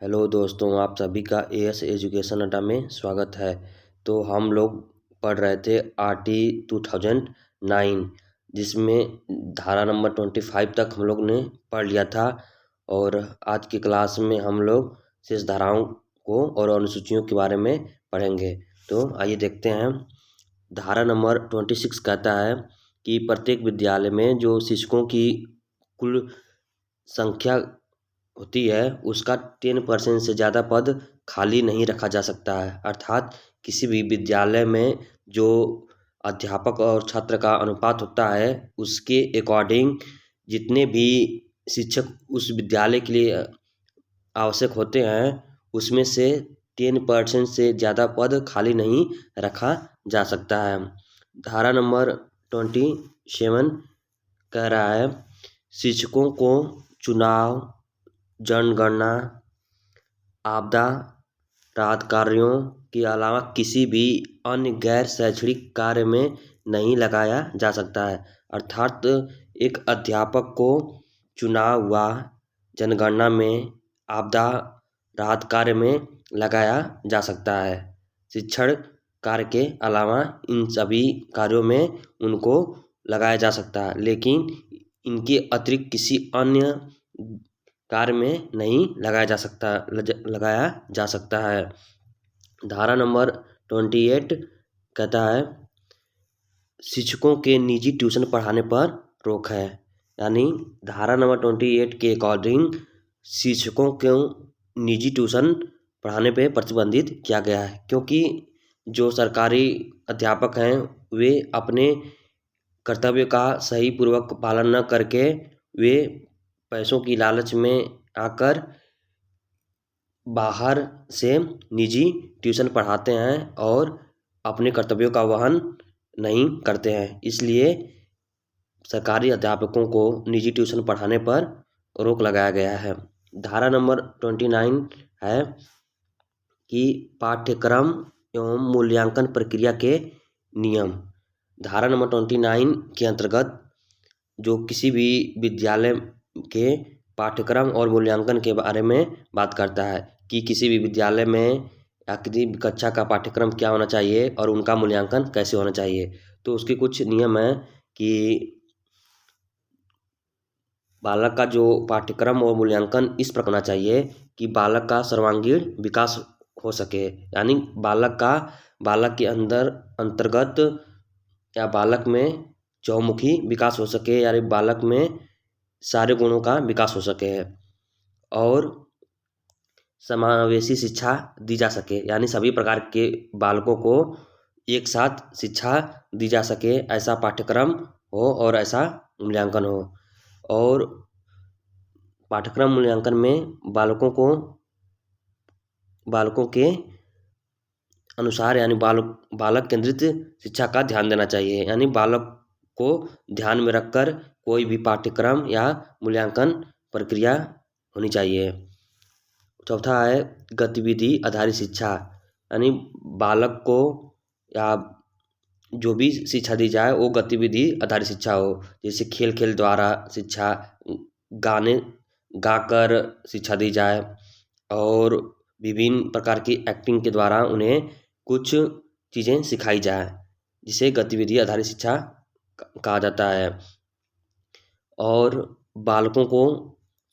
Hello दोस्तों, आप सभी का एएस एजुकेशन अड्डा में स्वागत है। तो हम लोग पढ़ रहे थे आरटी 2009, जिसमें धारा नंबर 25 तक हम लोग ने पढ़ लिया था। और आज की क्लास में हम लोग शेष धाराओं को और अनुसूचियों के बारे में पढ़ेंगे। तो आइए देखते हैं। धारा नंबर 26 कहता है कि प्रत्येक विद्यालय में जो शिक्षकों की कुल संख्या होती है उसका 10% से ज़्यादा पद खाली नहीं रखा जा सकता है। अर्थात किसी भी विद्यालय में जो अध्यापक और छात्र का अनुपात होता है उसके अकॉर्डिंग जितने भी शिक्षक उस विद्यालय के लिए आवश्यक होते हैं उसमें से 10% से ज़्यादा पद खाली नहीं रखा जा सकता है। धारा नंबर 27 कह रहा है शिक्षकों को चुनाव, जनगणना, आपदा राहत कार्यों के अलावा किसी भी अन्य गैर शैक्षणिक कार्य में नहीं लगाया जा सकता है। अर्थात एक अध्यापक को चुनाव व जनगणना में, आपदा राहत कार्य में लगाया जा सकता है। शिक्षण कार्य के अलावा इन सभी कार्यों में उनको लगाया जा सकता है, लेकिन इनके अतिरिक्त किसी अन्य कार्य में नहीं लगाया जा सकता है। धारा नंबर 28 कहता है शिक्षकों के निजी ट्यूशन पढ़ाने पर रोक है। यानी धारा नंबर 28 के अकॉर्डिंग शिक्षकों को निजी ट्यूशन पढ़ाने पे प्रतिबंधित किया गया है, क्योंकि जो सरकारी अध्यापक हैं वे अपने कर्तव्य का सही पूर्वक पालन न करके वे पैसों की लालच में आकर बाहर से निजी ट्यूशन पढ़ाते हैं और अपने कर्तव्यों का वहन नहीं करते हैं। इसलिए सरकारी अध्यापकों को निजी ट्यूशन पढ़ाने पर रोक लगाया गया है। धारा नंबर 29 है कि पाठ्यक्रम एवं मूल्यांकन प्रक्रिया के नियम। धारा नंबर 29 के अंतर्गत जो किसी भी विद्यालय के पाठ्यक्रम और मूल्यांकन के बारे में बात करता है कि किसी भी विद्यालय में या किसी भी कक्षा का पाठ्यक्रम क्या होना चाहिए और उनका मूल्यांकन कैसे होना चाहिए। तो उसके कुछ नियम हैं कि बालक का जो पाठ्यक्रम और मूल्यांकन इस प्रकार होना चाहिए कि बालक का सर्वांगीण विकास हो सके। यानी बालक के अंतर्गत या बालक में चौमुखी विकास हो सके, यानी बालक में सारे गुणों का विकास हो सके और समावेशी शिक्षा दी जा सके। यानी सभी प्रकार के बालकों को एक साथ शिक्षा दी जा सके, ऐसा पाठ्यक्रम हो और ऐसा मूल्यांकन हो। और पाठ्यक्रम मूल्यांकन में बालकों के अनुसार यानी बालक केंद्रित शिक्षा का ध्यान देना चाहिए। यानी बालक को ध्यान में रखकर कोई भी पाठ्यक्रम या मूल्यांकन प्रक्रिया होनी चाहिए। चौथा है गतिविधि आधारित शिक्षा। यानी बालक को या जो भी शिक्षा दी जाए वो गतिविधि आधारित शिक्षा हो, जैसे खेल खेल द्वारा शिक्षा, गाने गाकर शिक्षा दी जाए और विभिन्न प्रकार की एक्टिंग के द्वारा उन्हें कुछ चीज़ें सिखाई जाए, जिसे गतिविधि आधारित शिक्षा कहा जाता है। और बालकों को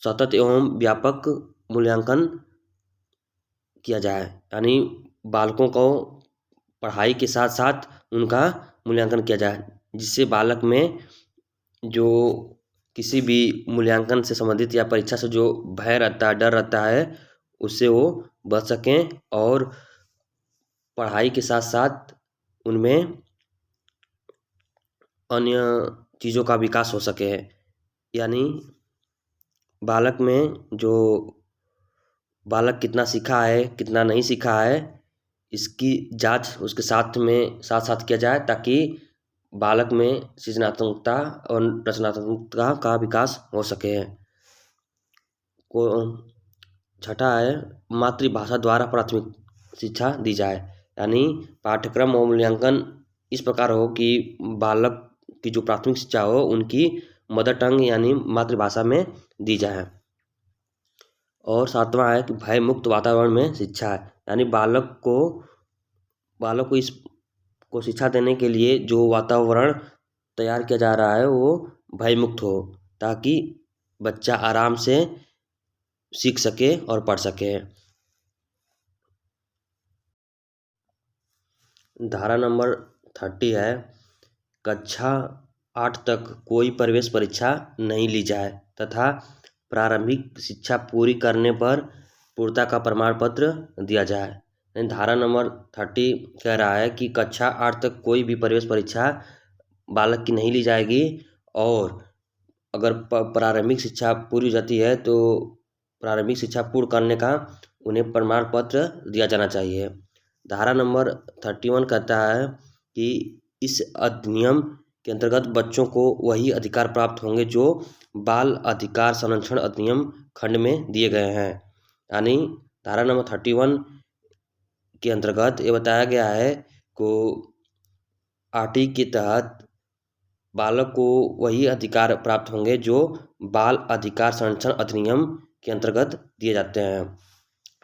सतत एवं व्यापक मूल्यांकन किया जाए। यानी बालकों को पढ़ाई के साथ साथ उनका मूल्यांकन किया जाए, जिससे बालक में जो किसी भी मूल्यांकन से संबंधित या परीक्षा से जो भय रहता है, डर रहता है, उससे वो बच सकें और पढ़ाई के साथ साथ उनमें अन्य चीज़ों का विकास हो सके। यानी बालक में जो बालक कितना सीखा है कितना नहीं सीखा है इसकी जांच उसके साथ साथ किया जाए, ताकि बालक में सृजनात्मकता और रचनात्मकता का विकास हो सके। छठा है मातृभाषा द्वारा प्राथमिक शिक्षा दी जाए। यानी पाठ्यक्रम और मूल्यांकन इस प्रकार हो कि बालक की जो प्राथमिक शिक्षा हो उनकी मदर टंग यानी मातृभाषा में दी जाए। और सातवां है कि भय मुक्त वातावरण में शिक्षा है, यानी बालक को इस को शिक्षा देने के लिए जो वातावरण तैयार किया जा रहा है वो भय मुक्त हो, ताकि बच्चा आराम से सीख सके और पढ़ सके। धारा नंबर 30 है, कक्षा 8 तक कोई प्रवेश परीक्षा नहीं ली जाए तथा प्रारंभिक शिक्षा पूरी करने पर पूर्णता का प्रमाण पत्र दिया जाए। धारा नंबर 30 कह रहा है कि कक्षा 8 तक कोई भी प्रवेश परीक्षा बालक की नहीं ली जाएगी, और अगर प्रारंभिक शिक्षा पूरी हो जाती है तो प्रारंभिक शिक्षा पूर्ण करने का उन्हें प्रमाण पत्र दिया जाना चाहिए। धारा नंबर 31 कहता है कि इस अधिनियम के अंतर्गत बच्चों को वही अधिकार प्राप्त होंगे जो बाल अधिकार संरक्षण अधिनियम खंड में दिए गए हैं। यानी धारा नंबर 31 के अंतर्गत ये बताया गया है को आरटी के तहत बालक को वही अधिकार प्राप्त होंगे जो बाल अधिकार संरक्षण अधिनियम के अंतर्गत दिए जाते हैं।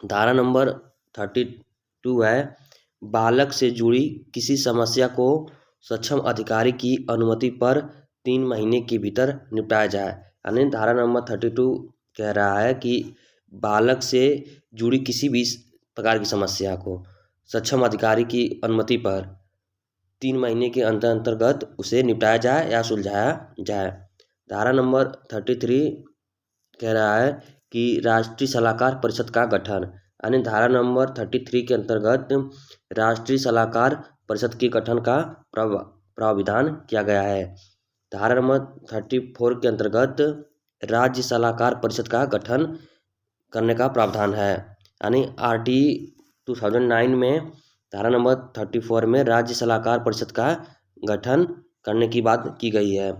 धारा नंबर 32 है, बालक से जुड़ी किसी समस्या को सक्षम अधिकारी की अनुमति पर 3 महीने के भीतर निपटाया जाए। यानी धारा नंबर 32 कह रहा है कि बालक से जुड़ी किसी भी प्रकार की समस्या को सक्षम अधिकारी की अनुमति पर 3 महीने के अंतर्गत उसे निपटाया जाए या सुलझाया जाए। धारा नंबर 33 कह रहा है कि राष्ट्रीय सलाहकार परिषद का गठन, यानी धारा नंबर 33 के अंतर्गत राष्ट्रीय सलाहकार परिषद के गठन का प्रावधान किया गया है। धारा नंबर 34 के अंतर्गत राज्य सलाहकार परिषद का गठन करने का प्रावधान है। यानी आरटी 2009 में धारा नंबर 34 में राज्य सलाहकार परिषद का गठन करने की बात की गई है।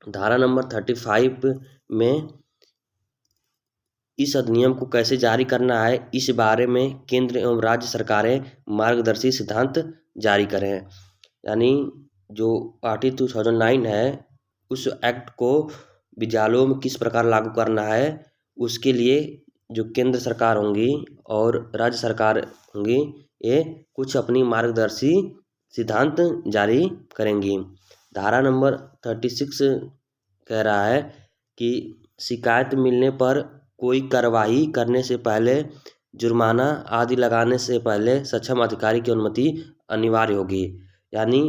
धारा नंबर 35 में इस अधिनियम को कैसे जारी करना है इस बारे में केंद्र एवं राज्य सरकारें मार्गदर्शी सिद्धांत जारी करें। यानी जो आरटी 2009 है उस एक्ट को विद्यालयों में किस प्रकार लागू करना है, उसके लिए जो केंद्र सरकार होंगी और राज्य सरकार होंगी ये कुछ अपनी मार्गदर्शी सिद्धांत जारी करेंगी। धारा नंबर 36 कह रहा है कि शिकायत मिलने पर कोई कार्रवाई करने से पहले जुर्माना आदि लगाने से पहले सक्षम अधिकारी की अनुमति अनिवार्य होगी। यानी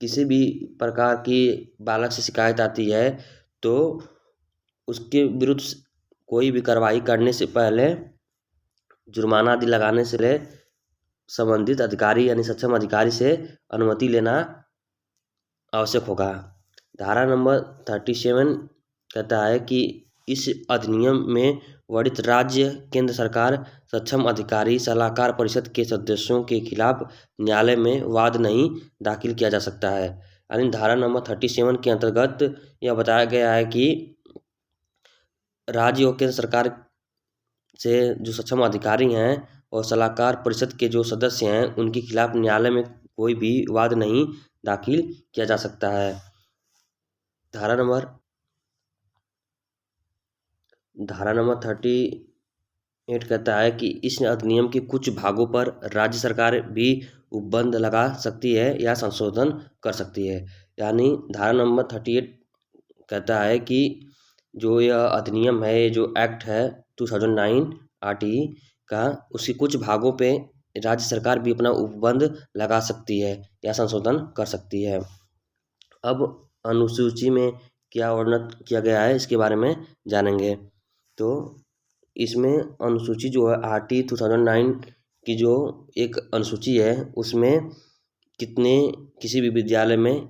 किसी भी प्रकार की बालक से शिकायत आती है तो उसके विरुद्ध कोई भी कार्रवाई करने से पहले जुर्माना आदि लगाने से पहले संबंधित अधिकारी यानी सक्षम अधिकारी से अनुमति लेना आवश्यक होगा। धारा नंबर 37 कहता है कि इस अधिनियम में वर्णित राज्य केंद्र सरकार सक्षम अधिकारी सलाहकार परिषद के सदस्यों के खिलाफ न्यायालय में वाद नहीं दाखिल किया जा सकता है। यानी धारा नंबर 37 के अंतर्गत यह बताया गया है कि राज्य और केंद्र सरकार से जो सक्षम अधिकारी हैं और सलाहकार परिषद के जो सदस्य हैं उनके खिलाफ न्यायालय में कोई भी वाद नहीं दाखिल किया जा सकता है। धारा नंबर 38 कहता है कि इस अधिनियम के कुछ भागों पर राज्य सरकार भी उपबंध लगा सकती है या संशोधन कर सकती है। यानी धारा नंबर 38 कहता है कि जो यह अधिनियम है, जो एक्ट है 2009 आरटी का, उसके कुछ भागों पे राज्य सरकार भी अपना उपबंध लगा सकती है या संशोधन कर सकती है। अब अनुसूची में क्या वर्णन किया गया है इसके बारे में जानेंगे। तो इसमें अनुसूची जो है आरटी 2009 की जो एक अनुसूची है उसमें किसी भी विद्यालय में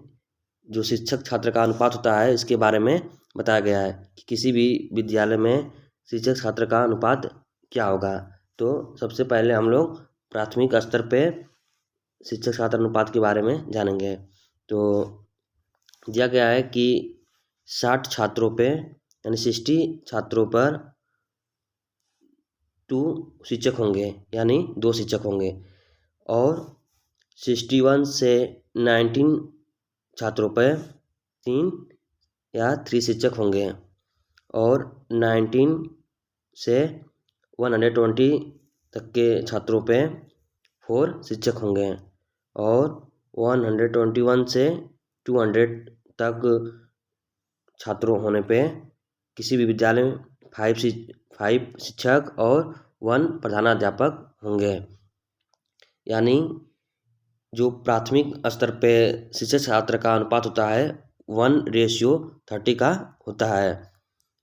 जो शिक्षक छात्र का अनुपात होता है इसके बारे में बताया गया है कि किसी भी विद्यालय में शिक्षक छात्र का अनुपात क्या होगा। तो सबसे पहले हम लोग प्राथमिक स्तर पे शिक्षक छात्र अनुपात के बारे में जानेंगे। तो दिया गया है कि 60 छात्रों पे यानी 60 छात्रों पर 2 शिक्षक होंगे, यानी 2 शिक्षक होंगे, और 61 से 19 छात्रों पर 3 या 3 शिक्षक होंगे, और 19 से 120 तक के छात्रों पे 4 शिक्षक होंगे और 121 से 200 तक छात्रों होने पे किसी भी विद्यालय में 5 शिक्षक और 1 प्रधानाध्यापक होंगे। यानी जो प्राथमिक स्तर पे शिक्षक छात्र का अनुपात होता है 1:30 का होता है।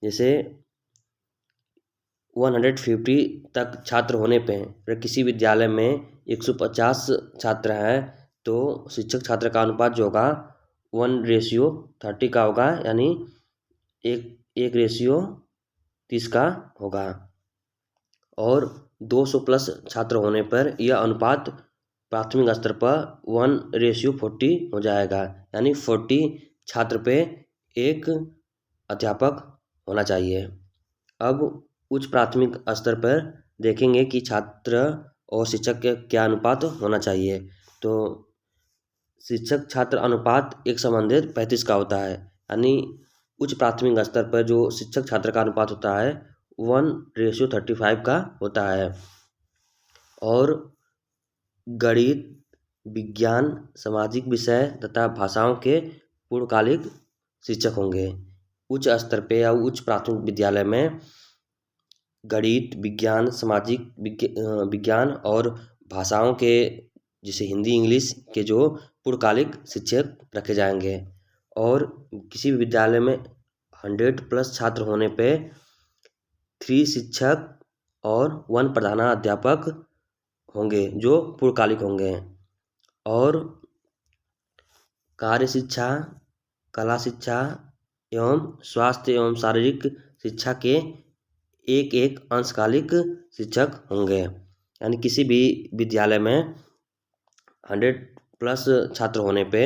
जैसे 150 तक छात्र होने पे अगर किसी विद्यालय में 150 छात्र हैं तो शिक्षक छात्र का अनुपात जो होगा 1:30 का होगा, यानी 1:30 का होगा। और 200 प्लस छात्र होने पर यह अनुपात प्राथमिक स्तर पर 1:40 हो जाएगा, यानी 40 छात्र पे 1 अध्यापक होना चाहिए। अब उच्च प्राथमिक स्तर पर देखेंगे कि छात्र और शिक्षक के क्या अनुपात होना चाहिए। तो शिक्षक छात्र अनुपात एक संबंधित 35 का होता है, यानी उच्च प्राथमिक स्तर पर जो शिक्षक छात्र का अनुपात होता है 1:35 का होता है। और गणित, विज्ञान, सामाजिक विषय तथा भाषाओं के पूर्णकालिक शिक्षक होंगे। उच्च स्तर पे या उच्च प्राथमिक विद्यालय में गणित, विज्ञान, सामाजिक विज्ञान और भाषाओं के जैसे हिंदी, इंग्लिश के जो पूर्णकालिक शिक्षक रखे जाएंगे। और किसी भी विद्यालय में 100 प्लस छात्र होने पे 3 शिक्षक और 1 प्रधानाध्यापक होंगे जो पूर्णकालिक होंगे। और कार्य शिक्षा, कला शिक्षा एवं स्वास्थ्य एवं शारीरिक शिक्षा के एक अंशकालिक शिक्षक होंगे। यानी किसी भी विद्यालय में 100 प्लस छात्र होने पे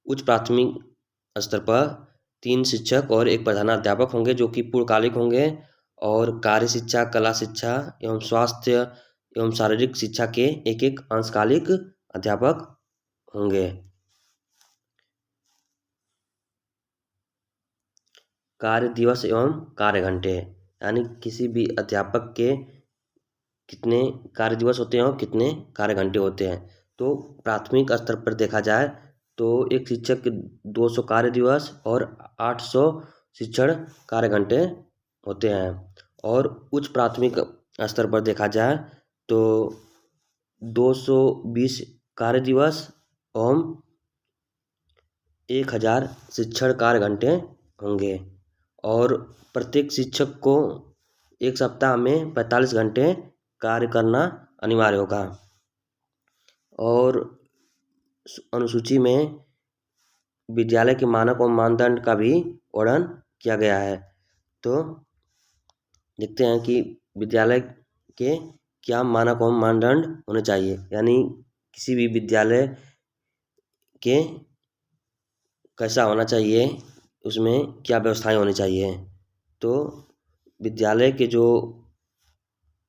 उच्च प्राथमिक स्तर पर 3 शिक्षक और 1 प्रधानाध्यापक होंगे जो कि पूर्णकालिक होंगे। और कार्य शिक्षा, कला शिक्षा एवं स्वास्थ्य एवं शारीरिक शिक्षा के एक अंशकालिक अध्यापक होंगे। कार्य दिवस एवं कार्य घंटे, यानी किसी भी अध्यापक के कितने कार्य दिवस होते हैं और कितने कार्य घंटे होते हैं। तो प्राथमिक स्तर पर देखा जाए तो एक शिक्षक के 200 कार्य दिवस और 800 शिक्षण कार्य घंटे होते हैं। और उच्च प्राथमिक स्तर पर देखा जाए तो 220 कार्य दिवस एवं 1000 शिक्षण कार्य घंटे होंगे। और प्रत्येक शिक्षक को एक सप्ताह में 45 घंटे कार्य करना अनिवार्य होगा। और अनुसूची में विद्यालय के मानक और मानदंड का भी वर्णन किया गया है। तो देखते हैं कि विद्यालय के क्या मानक और मानदंड होने चाहिए, यानी किसी भी विद्यालय के कैसा होना चाहिए, उसमें क्या व्यवस्थाएं होनी चाहिए। तो विद्यालय के जो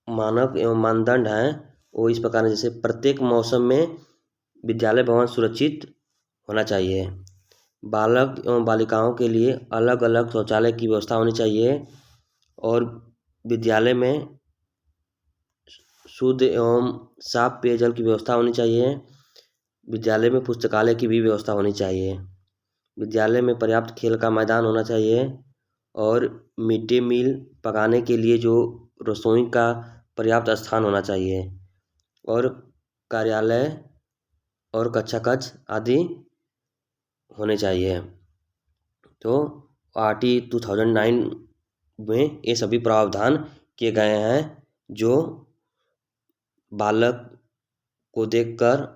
मानक एवं मानदंड हैं वो इस प्रकार हैं। जैसे प्रत्येक मौसम में विद्यालय भवन सुरक्षित होना चाहिए। बालक एवं बालिकाओं के लिए अलग अलग शौचालय की व्यवस्था होनी चाहिए। और विद्यालय में शुद्ध एवं साफ पेयजल की व्यवस्था होनी चाहिए। विद्यालय में पुस्तकालय की भी व्यवस्था होनी चाहिए। विद्यालय में पर्याप्त खेल का मैदान होना चाहिए। और मिड डे मील पकाने के लिए जो रसोई का पर्याप्त स्थान होना चाहिए। और कार्यालय और कक्षा कक्ष आदि होने चाहिए। तो RT 2009 में ये सभी प्रावधान किए गए हैं जो बालक को देखकर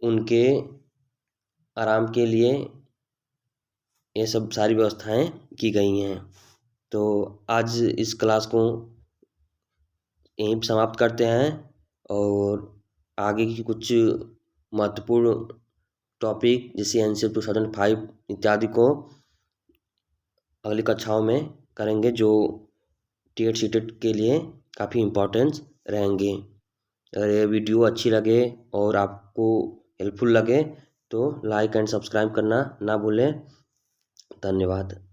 उनके आराम के लिए ये सब सारी व्यवस्थाएं की गई हैं। तो आज इस क्लास को यहीं समाप्त करते हैं और आगे की कुछ महत्वपूर्ण टॉपिक जैसे NCERT 2005 इत्यादि को अगली कक्षाओं में करेंगे जो TET CTET के लिए काफ़ी इम्पोर्टेंस रहेंगे। अगर ये वीडियो अच्छी लगे और आपको हेल्पफुल लगे तो लाइक एंड सब्सक्राइब करना ना भूलें। धन्यवाद।